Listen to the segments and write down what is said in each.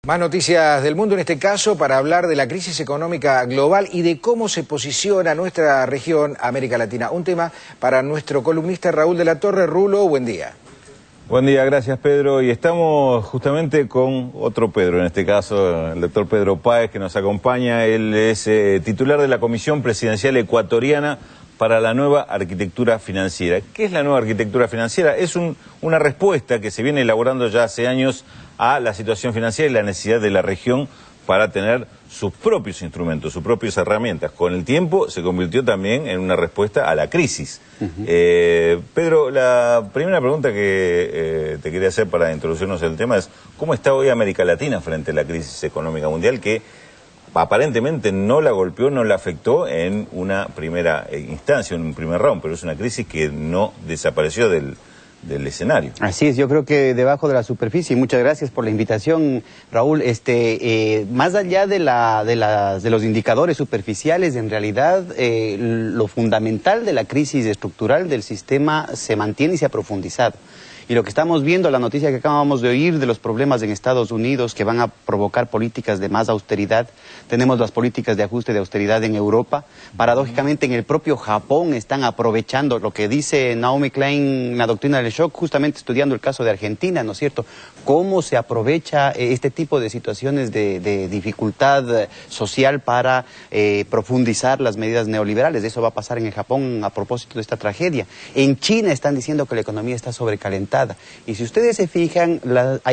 Más noticias del mundo, en este caso, para hablar de la crisis económica global y de cómo se posiciona nuestra región, América Latina. Un tema para nuestro columnista Raúl de la Torre. Rulo, buen día. Buen día, gracias Pedro. Y estamos justamente con otro Pedro, en este caso el doctor Pedro Páez, que nos acompaña. Él es titular de la Comisión Presidencial Ecuatoriana para la Nueva Arquitectura Financiera. ¿Qué es la Nueva Arquitectura Financiera? Es una respuesta que se viene elaborando ya hace años a la situación financiera y la necesidad de la región para tener sus propios instrumentos, sus propias herramientas. Con el tiempo se convirtió también en una respuesta a la crisis. Pedro, la primera pregunta que te quería hacer para introducirnos al tema es ¿cómo está hoy América Latina frente a la crisis económica mundial que aparentemente no la golpeó, no la afectó en una primera instancia, en un primer round, pero es una crisis que no desapareció del escenario? Así es, yo creo que debajo de la superficie, y muchas gracias por la invitación, Raúl, más allá de los indicadores superficiales, en realidad lo fundamental de la crisis estructural del sistema se mantiene y se ha profundizado. Y lo que estamos viendo, la noticia que acabamos de oír de los problemas en Estados Unidos que van a provocar políticas de más austeridad, tenemos las políticas de ajuste de austeridad en Europa, paradójicamente en el propio Japón están aprovechando lo que dice Naomi Klein, la doctrina del shock, justamente estudiando el caso de Argentina, ¿no es cierto? Cómo se aprovecha este tipo de situaciones de dificultad social para profundizar las medidas neoliberales. Eso va a pasar en el Japón a propósito de esta tragedia. En China están diciendo que la economía está sobrecalentada. Y si ustedes se fijan,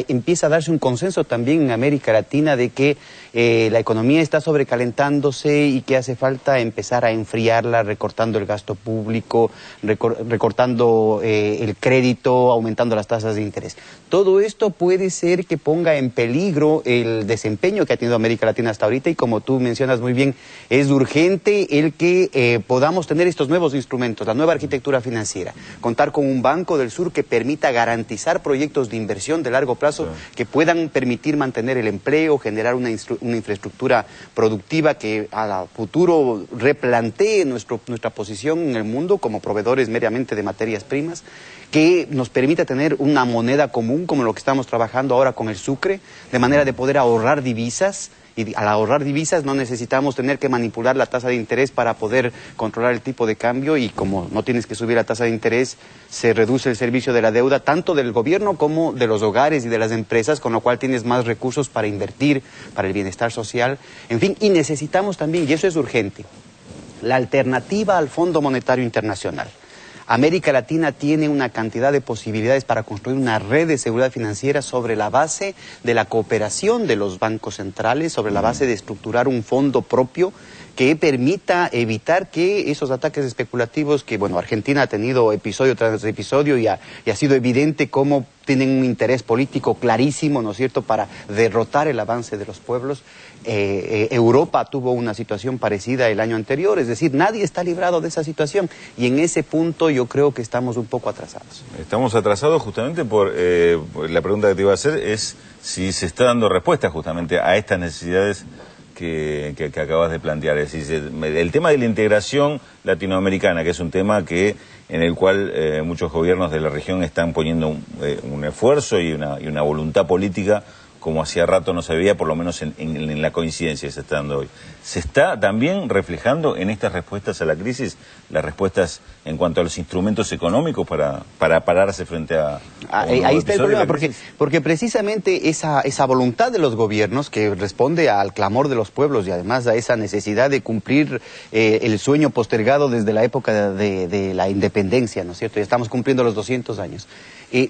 empieza a darse un consenso también en América Latina de que la economía está sobrecalentándose y que hace falta empezar a enfriarla, recortando el gasto público, recortando el crédito, aumentando las tasas de interés. Todo esto puede ser que ponga en peligro el desempeño que ha tenido América Latina hasta ahorita, y como tú mencionas muy bien, es urgente el que podamos tener estos nuevos instrumentos, la nueva arquitectura financiera, contar con un Banco del Sur que permita garantizar proyectos de inversión de largo plazo que puedan permitir mantener el empleo, generar una infraestructura productiva que a futuro replantee nuestra posición en el mundo como proveedores meramente de materias primas, que nos permita tener una moneda común como lo que estamos trabajando ahora con el sucre, de manera de poder ahorrar divisas. Y al ahorrar divisas no necesitamos tener que manipular la tasa de interés para poder controlar el tipo de cambio, y como no tienes que subir la tasa de interés, se reduce el servicio de la deuda tanto del gobierno como de los hogares y de las empresas, con lo cual tienes más recursos para invertir, para el bienestar social, en fin, y necesitamos también, y eso es urgente, la alternativa al Fondo Monetario Internacional. América Latina tiene una cantidad de posibilidades para construir una red de seguridad financiera sobre la base de la cooperación de los bancos centrales, sobre la base de estructurar un fondo propio que permita evitar que esos ataques especulativos que, bueno, Argentina ha tenido episodio tras episodio y ha sido evidente cómo tienen un interés político clarísimo, ¿no es cierto?, para derrotar el avance de los pueblos. Europa tuvo una situación parecida el año anterior, es decir, nadie está librado de esa situación, y en ese punto yo creo que estamos un poco atrasados. Estamos atrasados justamente por la pregunta que te iba a hacer es si se está dando respuesta justamente a estas necesidades que acabas de plantear. Es decir, el tema de la integración latinoamericana, que es un tema en el cual muchos gobiernos de la región están poniendo un esfuerzo y una voluntad política como hacía rato no se veía, por lo menos en la coincidencia que se está dando hoy. ¿Se está también reflejando en estas respuestas a la crisis, las respuestas en cuanto a los instrumentos económicos para pararse frente a ahí está el problema, porque precisamente esa voluntad de los gobiernos, que responde al clamor de los pueblos y además a esa necesidad de cumplir el sueño postergado desde la época de la independencia, ¿no es cierto? Ya estamos cumpliendo los 200 años.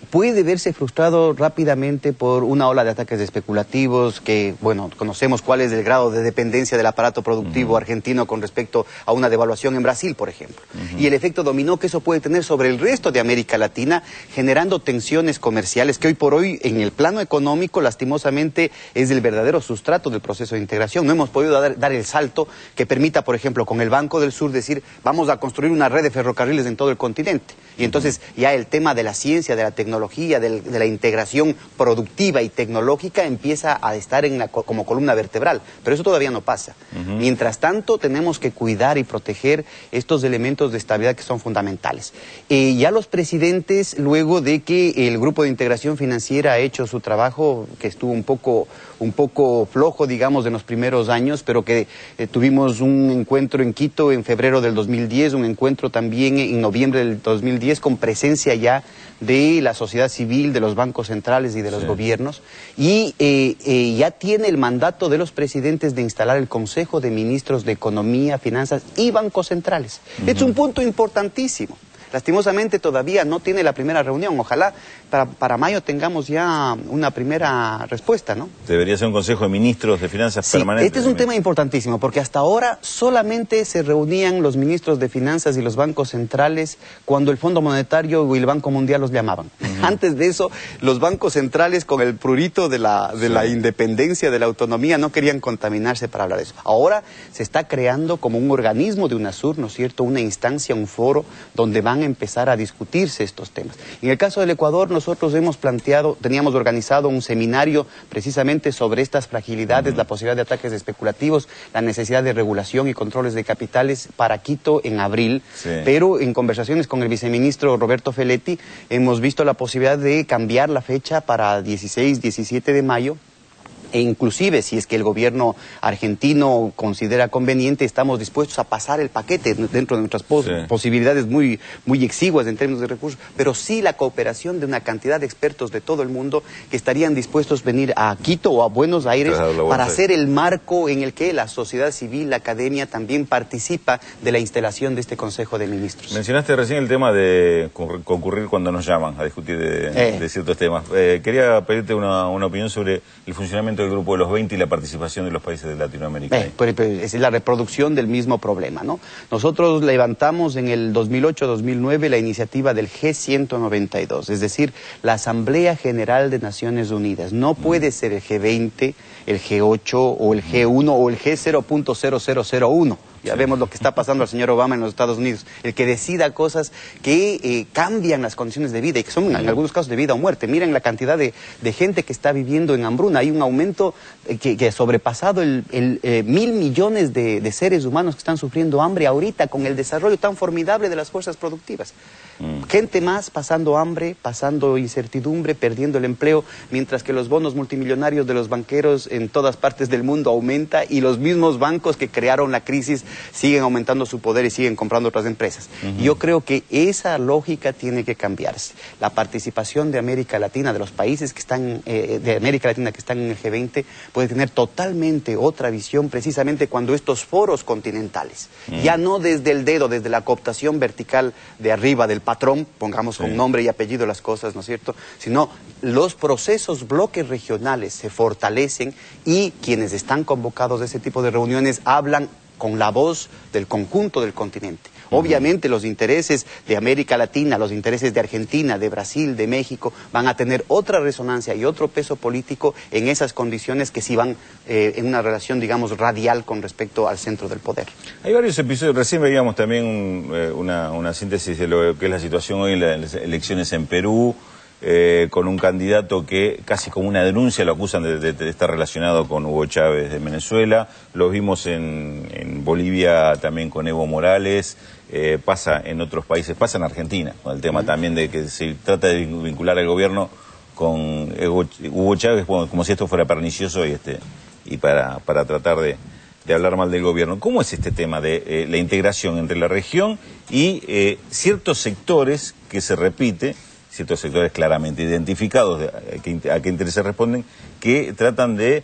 Puede verse frustrado rápidamente por una ola de ataques especulativos que, bueno, conocemos cuál es el grado de dependencia del aparato productivo argentino con respecto a una devaluación en Brasil, por ejemplo. Y el efecto dominó que eso puede tener sobre el resto de América Latina, generando tensiones comerciales que hoy por hoy, en el plano económico, lastimosamente, es el verdadero sustrato del proceso de integración. No hemos podido dar el salto que permita, por ejemplo, con el Banco del Sur decir, vamos a construir una red de ferrocarriles en todo el continente. Y entonces ya el tema de la ciencia, de la la tecnología, de la integración productiva y tecnológica, empieza a estar como columna vertebral. Pero eso todavía no pasa. Mientras tanto, tenemos que cuidar y proteger estos elementos de estabilidad que son fundamentales. Ya los presidentes, luego de que el Grupo de Integración Financiera ha hecho su trabajo, que estuvo un poco flojo, digamos, en los primeros años, pero que tuvimos un encuentro en Quito en febrero del 2010, un encuentro también en noviembre del 2010 con presencia ya de la sociedad civil, de los bancos centrales y de los gobiernos, y ya tiene el mandato de los presidentes de instalar el Consejo de Ministros de Economía, Finanzas y Bancos Centrales. Es un punto importantísimo. Lastimosamente todavía no tiene la primera reunión. Ojalá para mayo tengamos ya una primera respuesta, ¿no? Debería ser un Consejo de Ministros de Finanzas permanente. Este es un tema importantísimo, porque hasta ahora solamente se reunían los ministros de Finanzas y los bancos centrales cuando el Fondo Monetario y el Banco Mundial los llamaban. Antes de eso, los bancos centrales, con el prurito de la independencia, de la autonomía, no querían contaminarse para hablar de eso. Ahora se está creando como un organismo de UNASUR, ¿no es cierto?, una instancia, un foro, donde van a empezar a discutirse estos temas. En el caso del Ecuador, nosotros teníamos organizado un seminario precisamente sobre estas fragilidades, la posibilidad de ataques especulativos, la necesidad de regulación y controles de capitales para Quito en abril, pero en conversaciones con el viceministro Roberto Feletti hemos visto la posibilidad de cambiar la fecha para 16, 17 de mayo, e inclusive si es que el gobierno argentino considera conveniente, estamos dispuestos a pasar el paquete dentro de nuestras posibilidades muy exiguas en términos de recursos, pero sí la cooperación de una cantidad de expertos de todo el mundo que estarían dispuestos a venir a Quito o a Buenos Aires para hacer el marco en el que la sociedad civil, la academia también participa de la instalación de este Consejo de Ministros. Mencionaste recién el tema de concurrir cuando nos llaman a discutir de ciertos temas. Quería pedirte una opinión sobre el funcionamiento del Grupo de los 20 y la participación de los países de Latinoamérica. Es la reproducción del mismo problema, ¿no? Nosotros levantamos en el 2008-2009 la iniciativa del G192, es decir, la Asamblea General de Naciones Unidas. No puede ser el G20, el G8 o el G1 o el G0.0001. Ya vemos lo que está pasando al señor Obama en los Estados Unidos, el que decida cosas que cambian las condiciones de vida y que son en algunos casos de vida o muerte. Miren la cantidad de gente que está viviendo en hambruna. Hay un aumento que ha sobrepasado el 1.000 millones de seres humanos que están sufriendo hambre ahorita con el desarrollo tan formidable de las fuerzas productivas. Gente más pasando hambre, pasando incertidumbre, perdiendo el empleo, mientras que los bonos multimillonarios de los banqueros en todas partes del mundo aumenta y los mismos bancos que crearon la crisis siguen aumentando su poder y siguen comprando otras empresas. Y yo creo que esa lógica tiene que cambiarse. La participación de América Latina, de los países que están de América Latina que están en el G20, puede tener totalmente otra visión precisamente cuando estos foros continentales, ya no desde el dedo, desde la cooptación vertical de arriba del patrón, pongamos con nombre y apellido las cosas, ¿no es cierto?, sino los procesos, bloques regionales se fortalecen y quienes están convocados a ese tipo de reuniones hablan con la voz del conjunto del continente. Obviamente los intereses de América Latina, los intereses de Argentina, de Brasil, de México, van a tener otra resonancia y otro peso político en esas condiciones que sí van en una relación, digamos, radial con respecto al centro del poder. Hay varios episodios, recién veíamos también una síntesis de lo que es la situación hoy en las elecciones en Perú, con un candidato que casi como una denuncia lo acusan de estar relacionado con Hugo Chávez de Venezuela. Lo vimos en Bolivia también con Evo Morales, pasa en otros países, pasa en Argentina, con el tema también de que se trata de vincular al gobierno con Hugo Chávez, como si esto fuera pernicioso y para tratar de hablar mal del gobierno. ¿Cómo es este tema de la integración entre la región y ciertos sectores que se repite, ciertos sectores claramente identificados a qué intereses responden, que tratan de,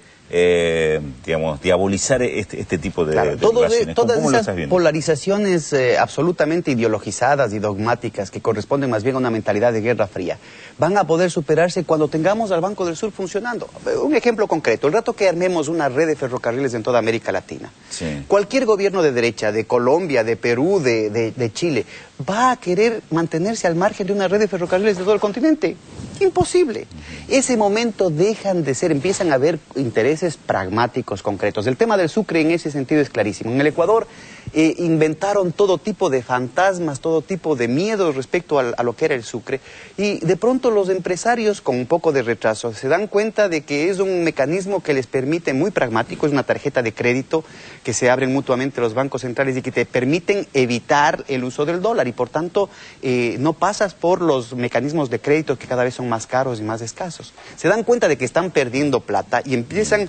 digamos, diabolizar este tipo de relaciones? Todas ¿Cómo lo esas estás viendo? polarizaciones absolutamente ideologizadas y dogmáticas que corresponden más bien a una mentalidad de Guerra Fría van a poder superarse cuando tengamos al Banco del Sur funcionando. Un ejemplo concreto, el rato que armemos una red de ferrocarriles en toda América Latina, cualquier gobierno de derecha, de Colombia, de Perú, de Chile, va a querer mantenerse al margen de una red de ferrocarriles de todo el continente. Imposible. Ese momento empiezan a haber intereses pragmáticos concretos. El tema del Sucre en ese sentido es clarísimo. En el Ecuador inventaron todo tipo de fantasmas, todo tipo de miedos respecto a lo que era el Sucre, y de pronto los empresarios, con un poco de retraso, se dan cuenta de que es un mecanismo que les permite, muy pragmático, es una tarjeta de crédito que se abren mutuamente los bancos centrales y que te permiten evitar el uso del dólar, y por tanto no pasas por los mecanismos de crédito que cada vez son más caros y más escasos. Se dan cuenta de que están perdiendo plata y empiezan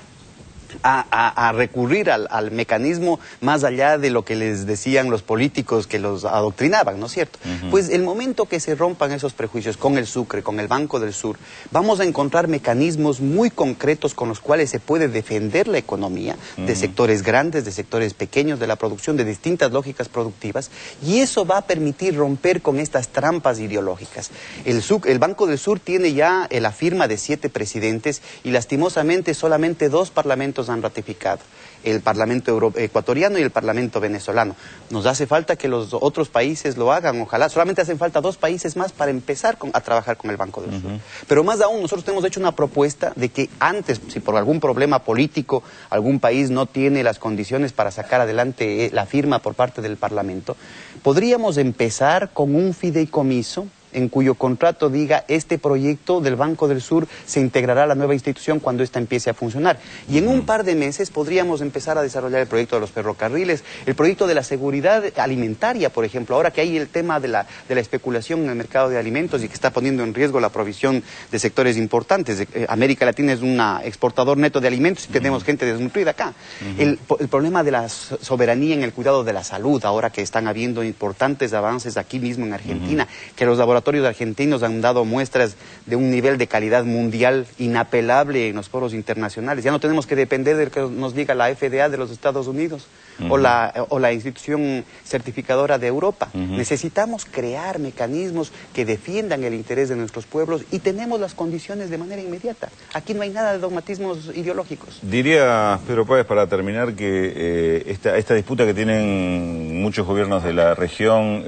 a recurrir al mecanismo más allá de lo que les decían los políticos que los adoctrinaban, ¿no es cierto? Pues el momento que se rompan esos prejuicios con el Sucre, con el Banco del Sur, vamos a encontrar mecanismos muy concretos con los cuales se puede defender la economía de sectores grandes, de sectores pequeños, de la producción, de distintas lógicas productivas, y eso va a permitir romper con estas trampas ideológicas. El Banco del Sur tiene ya la firma de 7 presidentes y lastimosamente solamente 2 parlamentos han ratificado, el Parlamento ecuatoriano y el Parlamento venezolano. Nos hace falta que los otros países lo hagan, ojalá. Solamente hacen falta 2 países más para empezar a trabajar con el Banco del Sur. Pero más aún, nosotros hemos hecho una propuesta de que antes, si por algún problema político algún país no tiene las condiciones para sacar adelante la firma por parte del Parlamento, podríamos empezar con un fideicomiso en cuyo contrato diga: este proyecto del Banco del Sur se integrará a la nueva institución cuando ésta empiece a funcionar. Y en un par de meses podríamos empezar a desarrollar el proyecto de los ferrocarriles, el proyecto de la seguridad alimentaria, por ejemplo. Ahora que hay el tema de la especulación en el mercado de alimentos y que está poniendo en riesgo la provisión de sectores importantes. América Latina es un exportador neto de alimentos y tenemos gente desnutrida acá. El problema de la soberanía en el cuidado de la salud, ahora que están habiendo importantes avances aquí mismo en Argentina, que los laboratorios argentinos han dado muestras de un nivel de calidad mundial inapelable en los foros internacionales. Ya no tenemos que depender de lo que nos diga la FDA de los Estados Unidos o la institución certificadora de Europa. Necesitamos crear mecanismos que defiendan el interés de nuestros pueblos y tenemos las condiciones de manera inmediata. Aquí no hay nada de dogmatismos ideológicos. Diría, Pedro Páez, para terminar, que esta disputa que tienen muchos gobiernos de la región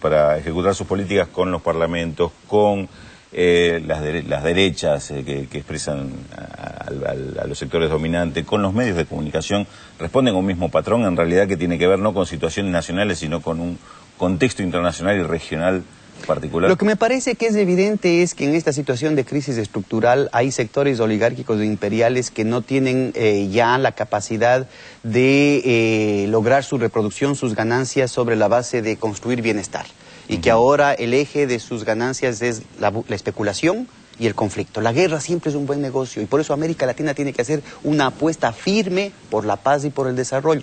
para ejecutar sus políticas con los parlamentos, con las derechas que expresan a los sectores dominantes, con los medios de comunicación, responden a un mismo patrón, en realidad, que tiene que ver no con situaciones nacionales, sino con un contexto internacional y regional particular. Lo que me parece que es evidente es que en esta situación de crisis estructural hay sectores oligárquicos e imperiales que no tienen ya la capacidad de lograr su reproducción, sus ganancias sobre la base de construir bienestar. Y que ahora el eje de sus ganancias es la especulación y el conflicto. La guerra siempre es un buen negocio y por eso América Latina tiene que hacer una apuesta firme por la paz y por el desarrollo.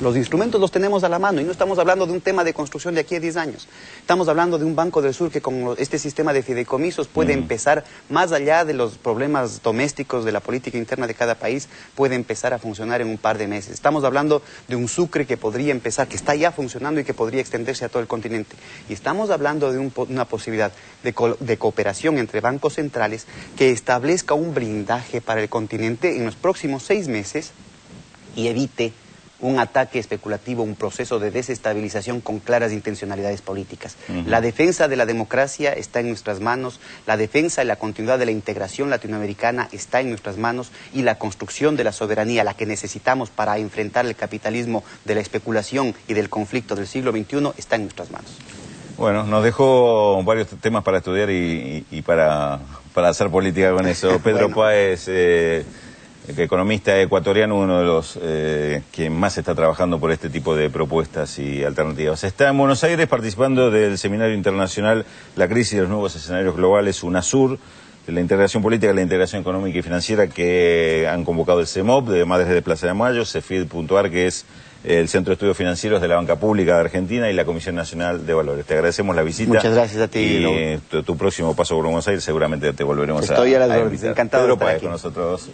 Los instrumentos los tenemos a la mano y no estamos hablando de un tema de construcción de aquí a 10 años. Estamos hablando de un Banco del Sur que con este sistema de fideicomisos puede empezar, más allá de los problemas domésticos de la política interna de cada país, puede empezar a funcionar en un par de meses. Estamos hablando de un Sucre que podría empezar, que está ya funcionando y que podría extenderse a todo el continente. Y estamos hablando de una posibilidad de cooperación entre bancos centrales que establezca un blindaje para el continente en los próximos 6 meses y evite un ataque especulativo, un proceso de desestabilización con claras intencionalidades políticas. La defensa de la democracia está en nuestras manos, la defensa y la continuidad de la integración latinoamericana está en nuestras manos y la construcción de la soberanía, la que necesitamos para enfrentar el capitalismo de la especulación y del conflicto del siglo XXI, está en nuestras manos. Bueno, nos dejó varios temas para estudiar y para hacer política con eso. Pedro Páez, economista ecuatoriano, uno de los que más está trabajando por este tipo de propuestas y alternativas. Está en Buenos Aires participando del Seminario Internacional La Crisis de los Nuevos Escenarios Globales, UNASUR, de la integración política, la integración económica y financiera, que han convocado el CEMOP de Madres de Plaza de Mayo, CEFID.ar, que es el Centro de Estudios Financieros de la Banca Pública de Argentina, y la Comisión Nacional de Valores. Te agradecemos la visita. Muchas gracias a ti. Y tu próximo paso por Buenos Aires seguramente te volveremos a invitar. Estoy a las órdenes, encantado de estar aquí con nosotros.